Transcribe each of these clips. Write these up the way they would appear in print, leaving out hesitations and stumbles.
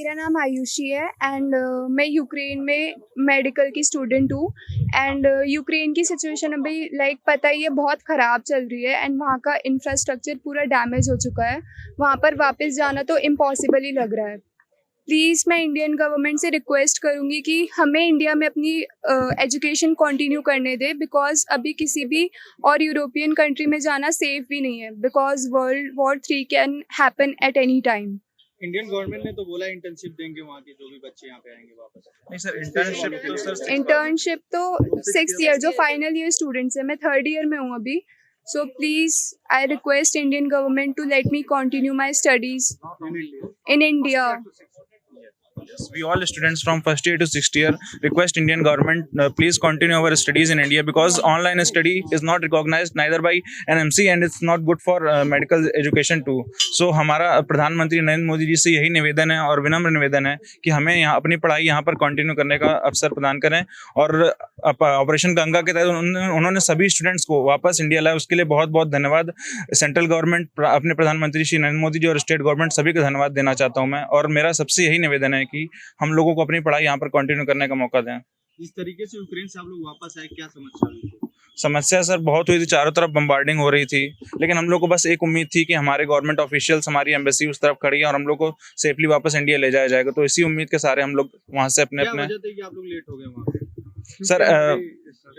मेरा नाम आयुषी है एंड मैं यूक्रेन में मेडिकल की स्टूडेंट हूँ। एंड यूक्रेन की सिचुएशन अभी पता ही है बहुत ख़राब चल रही है एंड वहाँ का इंफ्रास्ट्रक्चर पूरा डैमेज हो चुका है। वहाँ पर वापस जाना तो इम्पॉसिबल ही लग रहा है। प्लीज़ मैं इंडियन गवर्नमेंट से रिक्वेस्ट करूँगी कि हमें इंडिया में अपनी एजुकेशन कंटिन्यू करने दे, बिकॉज अभी किसी भी और यूरोपियन कंट्री में जाना सेफ भी नहीं है, because world war 3 can happen at any time. Indian government ने तो बोला इंटर्नशिप देंगे वहाँ के जो भी बच्चे यहाँ पे आएंगे वापस। नहीं सर, इंटर्नशिप तो 6th ईयर जो फाइनल ईयर स्टूडेंट्स है, मैं 3rd ईयर में हूँ अभी। So please I request Indian government to let me continue my studies in India. Yes, we all students from first year to 6th year request Indian government please continue our studies in India, because online study is not recognized neither by NMC and it's not good for medical education too. So हमारा प्रधानमंत्री नरेंद्र मोदी जी से यही निवेदन है और विनम्र निवेदन है कि हमें यहाँ अपनी पढ़ाई यहाँ पर कंटिन्यू करने का अवसर प्रदान करें। और ऑपरेशन गंगा के तहत उन्होंने सभी स्टूडेंट्स को वापस इंडिया लाया, उसके लिए बहुत बहुत धन्यवाद। सेंट्रल गवर्नमेंट, अपने प्रधानमंत्री श्री नरेंद्र मोदी जी और स्टेट गवर्नमेंट सभी को धन्यवाद देना चाहता हूँ मैं। और मेरा सबसे यही निवेदन है कि हम लोगों को अपनी पढ़ाई यहाँ पर कंटिन्यू करने का मौका दें। इस तरीके से यूक्रेन से आप लोग वापस आए, क्या समस्या हुई? समस्या सर बहुत हुई थी, चारों तरफ बम्बार्डिंग हो रही थी, लेकिन हम लोग को बस एक उम्मीद थी कि हमारे गवर्नमेंट ऑफिशियल्स, हमारी एम्बेसी उस तरफ खड़ी है और हम लोग को सेफली वापस इंडिया ले जाया जाएगा। तो इसी उम्मीद के सारे हम लोग वहाँ से अपने क्या वजह थी कि आप लोग लेट हो गए वहाँ पे? सर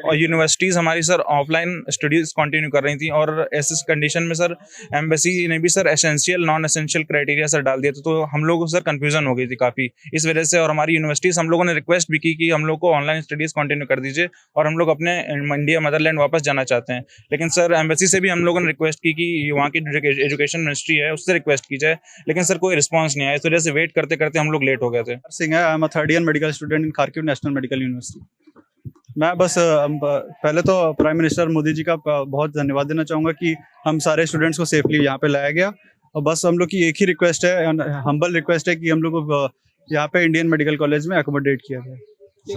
और यूनिवर्सिटीज़ हमारी सर ऑफलाइन स्टडीज़ कंटिन्यू कर रही थी और ऐसे कंडीशन में सर एम्बेसी ने भी sir essential non essential criteria sir डाल दिया था, तो हम लोग को सर कन्फ्यूजन हो गई थी काफ़ी इस वजह से। और हमारी यूनिवर्सिटीज़, हम लोगों ने रिक्वेस्ट भी की कि हम लोग को ऑनलाइन स्टडीज़ कंटिन्यू कर दीजिए और हम लोग अपने इंडिया मदरलैंड वापस जाना चाहते हैं। लेकिन सर एम्बेसी से भी हम लोगों ने रिक्वेस्ट की कि वहाँ की एजुकेशन मिनिस्ट्री है उससे रिक्वेस्ट की जाए, लेकिन सर कोई रिस्पॉन्स नहीं आया। इस वजह से वेट करते करते हम लोग लेट हो गए थे। सिंह है, I am a 3rd year medical student in Kharkiv national medical university. मैं बस पहले तो प्राइम मिनिस्टर मोदी जी का बहुत धन्यवाद देना चाहूँगा कि हम सारे स्टूडेंट्स को सेफली यहाँ पे लाया गया। और बस हम लोग की एक ही रिक्वेस्ट है, हम्बल रिक्वेस्ट है कि हम लोग को यहाँ पे इंडियन मेडिकल कॉलेज में अकोमोडेट किया जाए।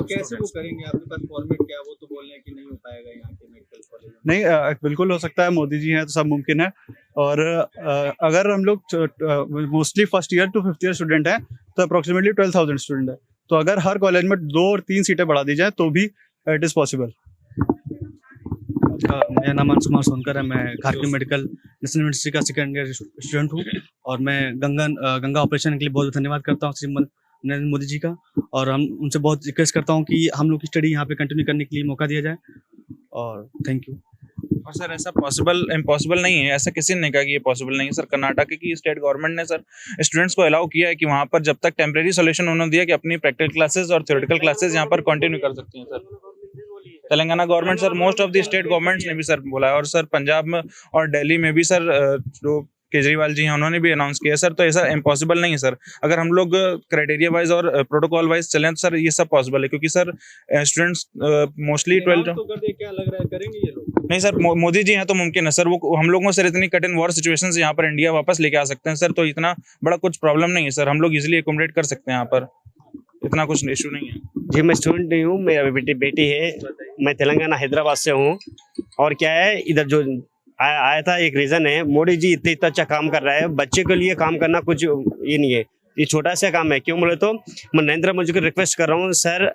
कैसे वो करेंगे? आपके पास फॉर्मेट क्या है? वो तो बोल रहे हैं कि नहीं हो पाएगा यहाँ के मेडिकल कॉलेज में। नहीं, बिल्कुल हो सकता है, मोदी जी हैं तो सब मुमकिन है। और अगर हम लोग mostly first year to 5th year student हैं तो अप्रोक्सीमेटली 12,000 स्टूडेंट है, तो अगर हर कॉलेज में 2 और 3 सीटें बढ़ा दी जाए तो भी इट इज़ पॉसिबल। मेरा नाम अंश कुमार सोनकर है, मैं खारकिव मेडिकल नेशनल यूनिवर्सिटी का 2nd ईयर स्टूडेंट हूँ और मैं गंगा ऑपरेशन के लिए बहुत धन्यवाद करता हूँ श्री नरेंद्र मोदी जी का। और हम उनसे बहुत रिक्वेस्ट करता हूँ कि हम लोग की स्टडी यहाँ पे कंटिन्यू करने के लिए मौका दिया जाए। और थैंक यू। और सर ऐसा इम्पॉसिबल नहीं है, ऐसा किसी ने नहीं कहा कि ये पॉसिबल नहीं है। सर कर्नाटक की स्टेट गवर्नमेंट ने सर स्टूडेंट्स को अलाउ किया है कि वहाँ पर जब तक टेम्परेरी सोल्यूशन उन्होंने दिया कि अपनी प्रैक्टिकल क्लासेस और थ्योरेटिकल क्लासेस यहाँ पर कंटिन्यू कर सकती हैं। Sir Telangana government, sir most of the state governments ने भी सर बोला है, और सर पंजाब में और दिल्ली में भी सर जो केजरीवाल जी हैं उन्होंने भी अनाउंस किया सर। तो ऐसा इम्पॉसिबल नहीं है सर, अगर हम लोग क्राइटेरिया वाइज और प्रोटोकॉल वाइज चलें तो सर ये सब पॉसिबल है, क्योंकि सर स्टूडेंट्स मोस्टली 12 तो कर दे, क्या लग रहा है करेंगे ये लोग? नहीं सर, मोदी जी हैं तो मुमकिन है सर, वो हम लोगों से इतनी कठिन वॉर सिचुएशन से यहाँ पर इंडिया वापस लेके आ सकते हैं सर, तो इतना बड़ा कुछ प्रॉब्लम नहीं है सर, हम लोग इजिली एकोमोडेट कर सकते हैं यहाँ पर, इतना कुछ इशू नहीं है। जी मैं स्टूडेंट नहीं हूँ, मेरा बेटी है, मैं तेलंगाना हैदराबाद से हूँ। और क्या है, इधर जो आया था एक रीज़न है, मोदी जी इतना अच्छा काम कर रहा है, बच्चे के लिए काम करना कुछ ये नहीं है, ये छोटा सा काम है। क्यों बोले तो मैं नरेंद्र मोदी को रिक्वेस्ट कर रहा हूँ सर,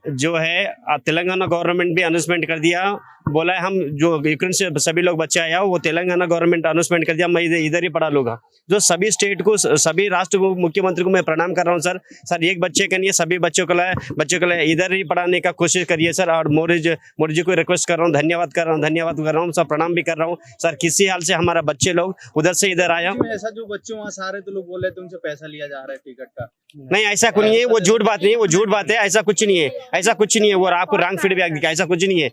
जो है तेलंगाना गवर्नमेंट भी अनाउंसमेंट कर दिया, बोला है हम जो यूक्रेन से सभी लोग बच्चे आया वो तेलंगाना गवर्नमेंट अनाउंसमेंट कर दिया, मैं इधर ही पढ़ा लूँगा। जो सभी स्टेट को, सभी राष्ट्र को, मुख्यमंत्री को मैं प्रणाम कर रहा हूँ सर एक बच्चे का नहीं है, सभी बच्चों को लाए इधर ही पढ़ाने का कोशिश करिए सर। और मोदी जी को रिक्वेस्ट कर रहा हूँ, धन्यवाद कर रहा हूँ सर, प्रणाम भी कर रहा हूँ सर। किसी हाल से हमारा बच्चे लोग उधर से इधर आया। ऐसा जो बच्चे वहाँ से आ रहे तो लोग बोल रहे थे उनसे पैसा लिया जा रहा है टिकट का। नहीं ऐसा कुछ नहीं है, वो झूठ बात नहीं है, वो झूठ बात है, ऐसा कुछ नहीं है, ऐसा कुछ नहीं है, वो आपको रॉन्ग फीडबैक दिया, ऐसा कुछ नहीं है।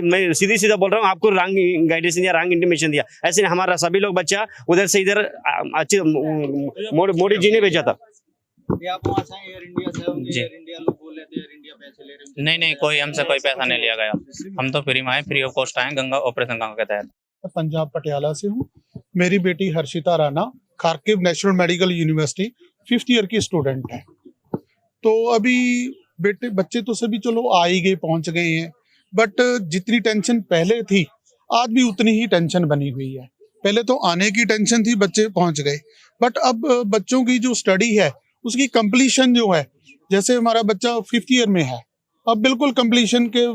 मैं सीधी सीधा बोल रहा हूँ, आपको रॉन्ग गाइडेंस दिया, रॉन्ग इंटीमेशन दिया, ऐसे नहीं। हमारा सभी लोग बच्चा उधर से इधर अच्छे मोदी जी ने भेजा था। आप वहाँ से एयर इंडिया से, एयर इंडिया लोग बोल रहे थे एयर इंडिया पैसे ले रहे हैं। नहीं कोई हमसे कोई पैसा नहीं लिया गया, हम तो फ्री में आए, फ्री ऑफ कॉस्ट आए गंगा ऑपरेशन गंगा के तहत। पंजाब पटियाला से हूँ। मेरी बेटी Harshita Rana Kharkiv national medical university 5th year की स्टूडेंट है। तो अभी बच्चे तो सभी चलो आ ही गए, पहुंच गए हैं, बट जितनी टेंशन पहले थी आज भी उतनी ही टेंशन बनी हुई है। पहले तो आने की टेंशन थी, बच्चे पहुंच गए, बट अब बच्चों की जो स्टडी है उसकी कंप्लीशन जो है, जैसे हमारा बच्चा 5th ईयर में है, अब बिल्कुल कंप्लीशन के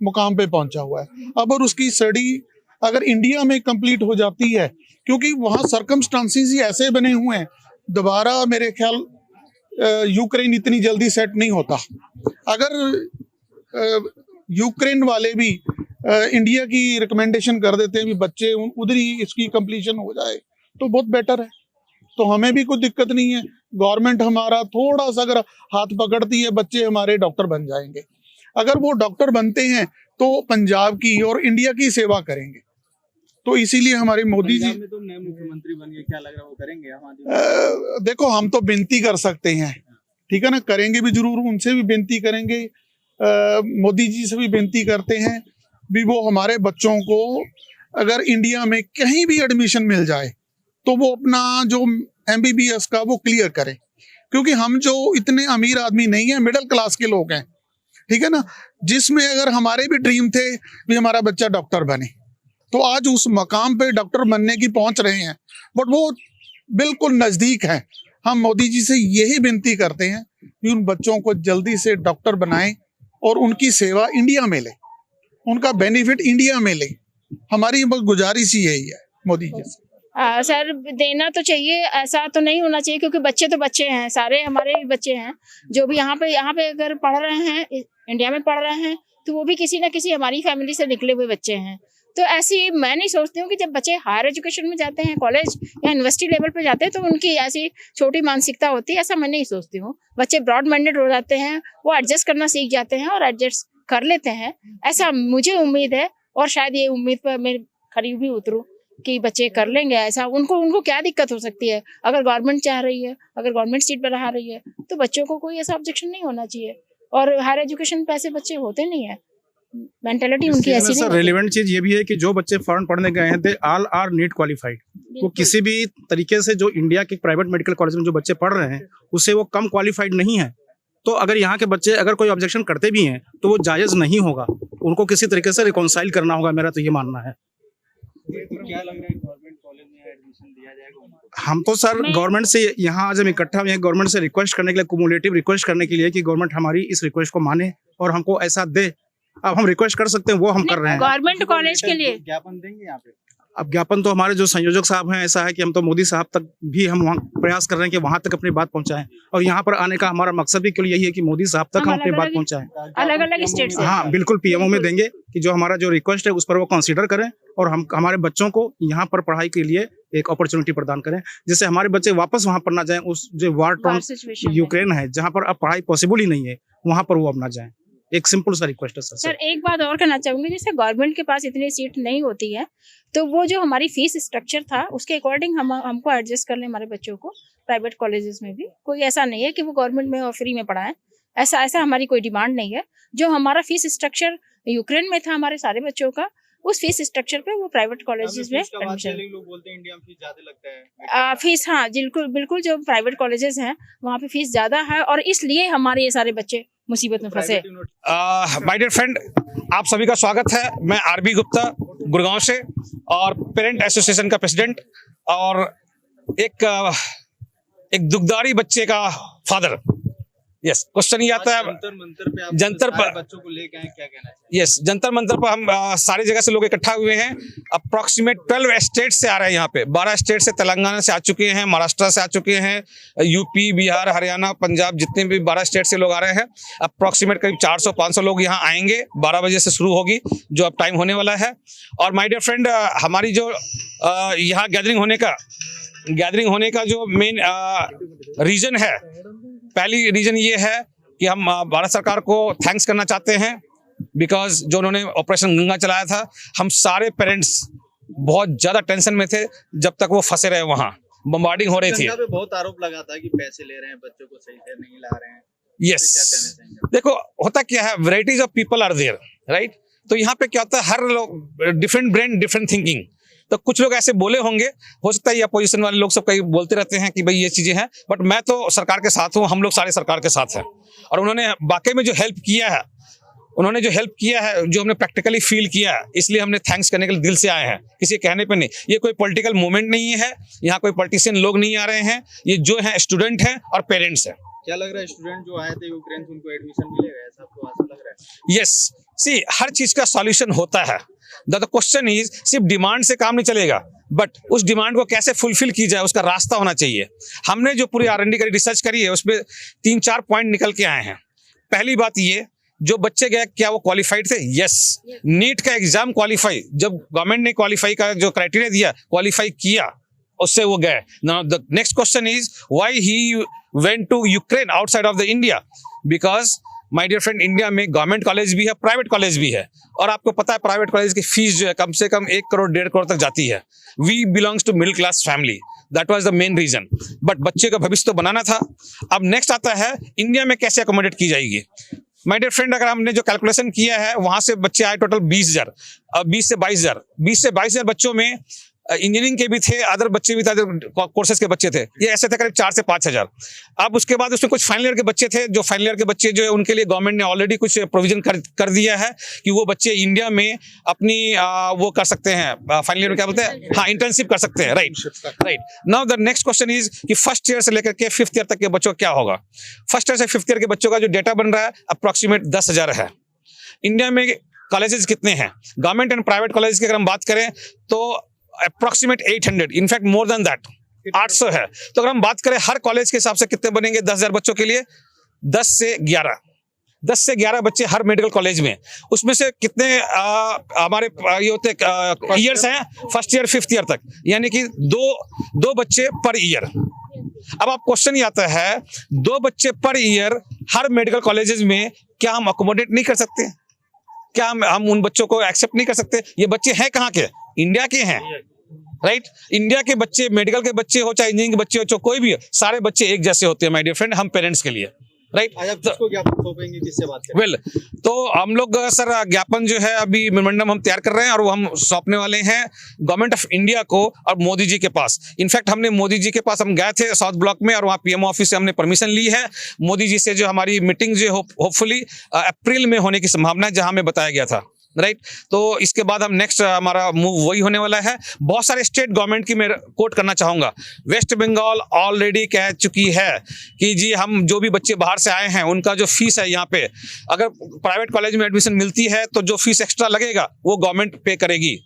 मुकाम पे पहुंचा हुआ है। अब और उसकी स्टडी अगर इंडिया में कंप्लीट हो जाती है, क्योंकि वहाँ सर्कमस्टांसेस ही ऐसे बने हुए हैं, दोबारा मेरे ख्याल यूक्रेन इतनी जल्दी सेट नहीं होता। अगर यूक्रेन वाले भी इंडिया की रिकमेंडेशन कर देते हैं भी बच्चे उधर ही इसकी कंप्लीशन हो जाए तो बहुत बेटर है, तो हमें भी कोई दिक्कत नहीं है। गवर्नमेंट हमारा थोड़ा सा अगर हाथ पकड़ती है, बच्चे हमारे डॉक्टर बन जाएंगे। अगर वो डॉक्टर बनते हैं तो पंजाब की और इंडिया की सेवा करेंगे। तो इसीलिए हमारे मोदी जी पंजाब में तो नए मुख्यमंत्री बन गए, क्या लग रहा है वो करेंगे हमारे? देखो, हम तो विनती कर सकते हैं, ठीक है ना, करेंगे भी जरूर, उनसे भी विनती करेंगे, मोदी जी से भी विनती करते हैं भी वो हमारे बच्चों को अगर इंडिया में कहीं भी एडमिशन मिल जाए तो वो अपना जो MBBS का वो क्लियर करें, क्योंकि हम जो इतने अमीर आदमी नहीं है, मिडिल क्लास के लोग हैं, ठीक है ना, जिसमें अगर हमारे भी ड्रीम थे भी हमारा बच्चा डॉक्टर बने, तो आज उस मकाम पे डॉक्टर बनने की पहुंच रहे हैं, बट वो बिल्कुल नजदीक है। हम मोदी जी से यही विनती करते हैं कि उन बच्चों को जल्दी से डॉक्टर बनाएं और उनकी सेवा इंडिया में ले, उनका बेनिफिट इंडिया में ले। हमारी बस गुजारिश ही यही है मोदी जी से। सर देना तो चाहिए, ऐसा तो नहीं होना चाहिए, क्योंकि बच्चे तो बच्चे हैं, सारे हमारे भी बच्चे हैं जो भी यहाँ पे अगर पढ़ रहे हैं, इंडिया में पढ़ रहे हैं, तो वो भी किसी ना किसी हमारी फैमिली से निकले हुए बच्चे हैं। तो ऐसी मैं नहीं सोचती हूँ कि जब बच्चे हायर एजुकेशन में जाते हैं, कॉलेज या यूनिवर्सिटी लेवल पे जाते हैं, तो उनकी ऐसी छोटी मानसिकता होती है, ऐसा मैं नहीं सोचती हूँ। बच्चे ब्रॉड माइंडेड हो जाते हैं, वो एडजस्ट करना सीख जाते हैं और एडजस्ट कर लेते हैं, ऐसा मुझे उम्मीद है। और शायद ये उम्मीद पर मैं खरी भी उतरूँ कि बच्चे कर लेंगे ऐसा। उनको क्या दिक्कत हो सकती है? अगर गवर्नमेंट चाह रही है, अगर गवर्नमेंट सीट बढ़ा रही है, तो बच्चों को कोई ऐसा ऑब्जेक्शन नहीं होना चाहिए। और हायर एजुकेशन पे ऐसे बच्चे होते नहीं है, मेंटालिटी उनकी ऐसी नहीं। रेलेवेंट चीज ये भी है कि जो बच्चे फॉरेन पढ़ने गए हैं, they all are NEET qualified. वो किसी भी तरीके से जो इंडिया के प्राइवेट मेडिकल कॉलेज में जो बच्चे पढ़ रहे हैं उससे वो कम क्वालिफाइड नहीं है। तो अगर यहाँ के बच्चे अगर कोई ऑब्जेक्शन करते भी हैं तो वो जायज़ नहीं होगा, उनको किसी तरीके से रिकॉन्साइल करना होगा, मेरा तो ये मानना है। क्या लग रहा है गवर्नमेंट कॉलेज में एडमिशन दिया जाएगा? हम तो सर गवर्नमेंट से यहाँ आज हम इकट्ठा हुए हैं गवर्नमेंट से रिक्वेस्ट करने के लिए, कुमुलेटिव रिक्वेस्ट करने के लिए कि गवर्नमेंट हमारी इस रिक्वेस्ट को माने और हमको ऐसा दे। अब हम रिक्वेस्ट कर सकते हैं, वो हम कर रहे हैं। गवर्नमेंट कॉलेज के लिए ज्ञापन देंगे यहाँ पे? अब ज्ञापन तो हमारे जो संयोजक साहब हैं, ऐसा है कि हम तो मोदी साहब तक भी हम वहाँ प्रयास कर रहे हैं कि वहाँ तक अपनी बात पहुँचाएं, और यहाँ पर आने का हमारा मकसद भी केवल यही है कि मोदी साहब तक हम अपनी बात पहुँचाएं। अलग अलग स्टेट से। हाँ बिल्कुल, PMO में देंगे कि जो हमारा जो रिक्वेस्ट है उस पर वो कंसीडर करें और हम हमारे बच्चों को यहाँ पर पढ़ाई के लिए एक अपॉर्चुनिटी प्रदान करें, जिससे हमारे बच्चे वापस वहाँ पर ना जाएं, उस जो वार टॉर्न यूक्रेन है जहाँ पर अब पढ़ाई पॉसिबल ही नहीं है, वहाँ पर वो अब ना जाएं। एक सिंपल सा रिक्वेस्ट है सर। एक बात और कहना चाहूंगी, जैसे गवर्नमेंट के पास इतनी सीट नहीं होती है, तो वो जो हमारी फीस स्ट्रक्चर था उसके अकॉर्डिंग हमको एडजस्ट कर लें हमारे बच्चों को प्राइवेट कॉलेजेस में भी। कोई ऐसा नहीं है कि वो गवर्नमेंट में और फ्री में पढ़ाएं, ऐसा हमारी कोई डिमांड नहीं है। जो हमारा फीस स्ट्रक्चर यूक्रेन में था हमारे सारे बच्चों का, उस फीस स्ट्रक्चर पे वो प्राइवेट कॉलेजेस में एडमिशन। लोग बोलते हैं इंडिया में फीस ज्यादा लगता है। फीस हाँ बिल्कुल जो प्राइवेट कॉलेजेस हैं वहाँ पे फीस ज्यादा है, और इसलिए हमारे ये सारे बच्चे मुसीबत में फंसे। माय डियर फ्रेंड, आप सभी का स्वागत है। मैं RB गुप्ता गुड़गांव से, और पेरेंट एसोसिएशन का प्रेसिडेंट, और एक दुखदारी बच्चे का फादर। यस, क्वेश्चन ये आता है जंतर मंतर पे आप जंतर पर बच्चों को लेके आए, क्या कहना चाहिए? यस, जंतर मंतर पर हम सारी जगह से लोग इकट्ठा हुए हैं। अप्रॉक्सीमेट 12 स्टेट से आ रहे हैं यहाँ पे। 12 स्टेट से, तेलंगाना से आ चुके हैं, महाराष्ट्र से आ चुके हैं, UP, बिहार, हरियाणा, पंजाब, जितने भी 12 स्टेट से लोग आ रहे हैं। अप्रॉक्सीमेट करीब 400-500 लोग यहाँ आएंगे। 12 बजे से शुरू होगी, जो अब टाइम होने वाला है। और माय डियर फ्रेंड, हमारी जो यहाँ गैदरिंग होने का जो मेन रीजन है, पहली रीजन ये है कि हम भारत सरकार को थैंक्स करना चाहते हैं, बिकॉज जो उन्होंने ऑपरेशन गंगा चलाया था, हम सारे पेरेंट्स बहुत ज्यादा टेंशन में थे जब तक वो फंसे रहे, वहाँ बम्बार्डिंग हो रही थी। पे बहुत आरोप लगा था कि पैसे ले रहे हैं, बच्चों को सही से नहीं ला रहे हैं। यस, देखो होता क्या है, varieties of people are there, right. तो यहाँ पे क्या होता है, हर लोग डिफरेंट ब्रेन डिफरेंट थिंकिंग। तो कुछ लोग ऐसे बोले होंगे, हो सकता है ये अपोजिशन वाले लोग सब कई बोलते रहते हैं कि भाई ये चीजें हैं, बट मैं तो सरकार के साथ हूँ, हम लोग सारे सरकार के साथ हैं। और उन्होंने वाकई में जो हेल्प किया है, उन्होंने जो हेल्प किया है, जो हमने प्रैक्टिकली फील किया है, इसलिए हमने थैंक्स करने के लिए दिल से आए हैं, किसी कहने पे नहीं। ये कोई पॉलिटिकल मूवमेंट नहीं है, यहाँ कोई पॉलिटिशियन लोग नहीं आ रहे हैं, ये जो है स्टूडेंट हैं और पेरेंट्स हैं। क्या लग रहा है स्टूडेंट जो आए थे यूक्रेन से उनको एडमिशन मिलेगा, ऐसा आपको आशा लग रहा है? यस, सी हर चीज का सॉल्यूशन होता है। द क्वेश्चन इज सिर्फ डिमांड से काम नहीं चलेगा, बट उस डिमांड को कैसे फुलफिल की जाए उसका रास्ता होना चाहिए। हमने जो पूरी R&D करी, रिसर्च करी है, उसमें 3-4 पॉइंट निकल के आए हैं। पहली बात ये, जो बच्चे गए क्या वो क्वालिफाइड थे? यस। नीट का एग्जाम क्वालिफाई, जब गवर्नमेंट ने क्वालिफाई का जो क्राइटेरिया दिया, क्वालिफाई किया, उससे वो गए। Now the next question is why he went to Ukraine outside of the India? Because my dear friend, India में गवर्नमेंट कॉलेज भी है, प्राइवेट कॉलेज भी है, और आपको पता है प्राइवेट कॉलेज की फीस जो है कम से कम 1 करोड़ 1.5 करोड़ तक जाती है। We belongs to middle class family, that was the main reason. But बच्चे का भविष्य तो बनाना था। अब नेक्स्ट आता है इंडिया में कैसे अकोमोडेट की जाएगी। माय डियर फ्रेंड, अगर हमने जो कैलकुलेशन किया है, वहां से बच्चे आए टोटल 20,000, 20 से 22,000 बच्चों में इंजीनियरिंग के भी थे, अदर बच्चे भी थे, अदर कोर्सेज के बच्चे थे। ये ऐसे थे करीब 4 से 5,000। अब उसके बाद उसमें कुछ फाइनल ईयर के बच्चे थे, जो फाइनल ईयर के बच्चे जो है उनके लिए गवर्नमेंट ने ऑलरेडी कुछ प्रोविजन कर दिया है कि वो बच्चे इंडिया में अपनी वो कर सकते हैं, फाइनल ईयर में क्या बोलते हैं, हाँ, इंटर्नशिप कर सकते हैं। Right. Now the next question is कि फर्स्ट ईयर से लेकर के 5th ईयर तक के बच्चों क्या होगा। फर्स्ट ईयर से 5th ईयर के बच्चों का जो डेटा बन रहा है अप्रोक्सीमेट 10,000 है। इंडिया में कॉलेजेस कितने हैं? गवर्नमेंट एंड प्राइवेट कॉलेज की अगर हम बात करें तो approximate 800, in fact more than that, 800 है। तो अगर हम बात करें हर कॉलेज के हिसाब से कितने बनेंगे 10,000 बच्चों के लिए? 10 से 11 बच्चे हर मेडिकल कॉलेज में। उसमें से कितने हमारे ये होते ईयर्स हैं? फर्स्ट ईयर 5th ईयर तक, यानी कि दो बच्चे पर ईयर। अब आप क्वेश्चन ये आता है, 2 बच्चे पर ईयर हर मेडिकल कॉलेजेस में क्या हम अकोमोडेट नहीं कर सकते? क्या हम उन बच्चों को एक्सेप्ट नहीं कर सकते? ये बच्चे हैं कहाँ के? इंडिया के हैं, राइट। इंडिया के बच्चे, मेडिकल के बच्चे हो चाहे इंजीनियरिंग के बच्चे हो, चाहे कोई भी हो, सारे बच्चे एक जैसे होते हैं माय डियर फ्रेंड, हम पेरेंट्स के लिए, राइट। किससे बात करें? वेल, तो हम लोग सर ज्ञापन जो है अभी मेमोरेंडम हम तैयार कर रहे हैं और वो हम सौंपने वाले हैं गवर्नमेंट ऑफ इंडिया को और मोदी जी के पास। इनफैक्ट हमने मोदी जी के पास हम गए थे साउथ ब्लॉक में, और वहाँ पीएमओ ऑफिस से हमने परमिशन ली है। मोदी जी से जो हमारी मीटिंग जो होपफुली अप्रैल में होने की संभावना है, जहाँ हमें बताया गया था, राइट। तो इसके बाद हम नेक्स्ट हमारा मूव वही होने वाला है। बहुत सारे स्टेट गवर्नमेंट की मैं कोट करना चाहूँगा। वेस्ट बंगाल ऑलरेडी कह चुकी है कि जी हम जो भी बच्चे बाहर से आए हैं उनका जो फीस है यहाँ पे, अगर प्राइवेट कॉलेज में एडमिशन मिलती है तो जो फीस एक्स्ट्रा लगेगा वो गवर्नमेंट पे करेगी।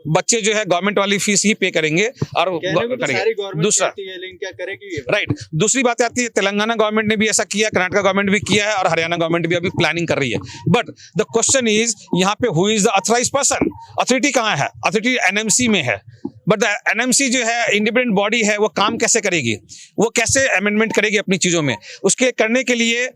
बच्चे जो है गवर्नमेंट वाली फीस ही पे करेंगे और करेंगे। दूसरा, क्या करेगी? राइट, दूसरी बात आती है, तेलंगाना गवर्नमेंट ने भी ऐसा किया, कर्नाटक गवर्नमेंट भी किया है और हरियाणा गवर्नमेंट भी अभी प्लानिंग कर रही है। बट द क्वेश्चन इज यहाँ पे who is the authorised person? Authority कहाँ है? अथॉरिटी एनएमसी में है। बट द एनएमसी जो है इंडिपेंडेंट बॉडी है, वो काम कैसे करेगी? वो कैसे अमेंडमेंट करेगी अपनी चीजों में? उसके करने के लिए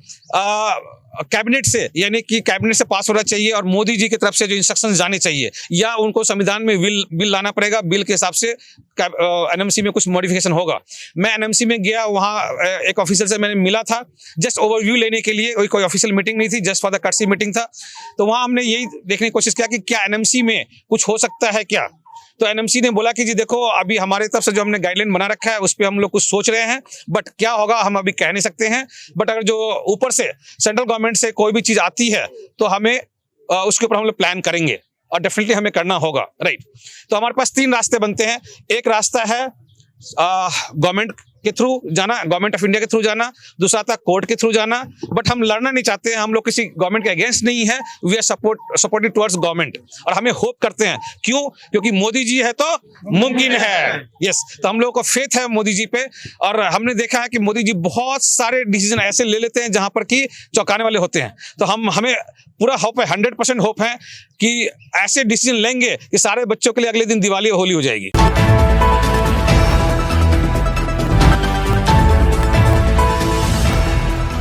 कैबिनेट से, यानी कि कैबिनेट से पास होना चाहिए और मोदी जी की तरफ से जो इंस्ट्रक्शंस जाने चाहिए, या उनको संविधान में बिल लाना पड़ेगा। बिल के हिसाब से एनएमसी में कुछ मॉडिफिकेशन होगा। मैं एनएमसी में गया, वहाँ एक ऑफिसर से मैंने मिला था जस्ट ओवरव्यू लेने के लिए, कोई ऑफिशियल मीटिंग नहीं थी, जस्ट फॉर द कर्सी मीटिंग था। तो वहाँ हमने यही देखने की कोशिश किया कि क्या एनएमसी में कुछ हो सकता है क्या। तो एनएमसी ने बोला कि जी देखो, अभी हमारे तरफ से जो हमने गाइडलाइन बना रखा है उस पर हम लोग कुछ सोच रहे हैं, बट क्या होगा हम अभी कह नहीं सकते हैं। बट अगर जो ऊपर से सेंट्रल गवर्नमेंट से कोई भी चीज आती है तो हमें उसके ऊपर हम लोग प्लान करेंगे और डेफिनेटली हमें करना होगा, राइट। तो हमारे पास 3 रास्ते बनते हैं। एक रास्ता है गवर्नमेंट के थ्रू जाना, गवर्नमेंट ऑफ इंडिया के थ्रू जाना। दूसरा था कोर्ट के थ्रू जाना। बट हम लड़ना नहीं चाहते हैं, हम लोग किसी गवर्नमेंट के अगेंस्ट नहीं है। We are supportive towards government, और हमें होप करते हैं। क्यों? क्योंकि मोदी जी है तो मुमकिन है। यस, तो हम लोगों को फेथ है मोदी जी पे, और हमने देखा है कि मोदी जी बहुत सारे डिसीजन ऐसे ले लेते हैं जहां पर कि चौंकाने वाले होते हैं। तो हमें पूरा होप है, 100% होप है कि ऐसे डिसीजन लेंगे कि सारे बच्चों के लिए अगले दिन दिवाली होली हो जाएगी।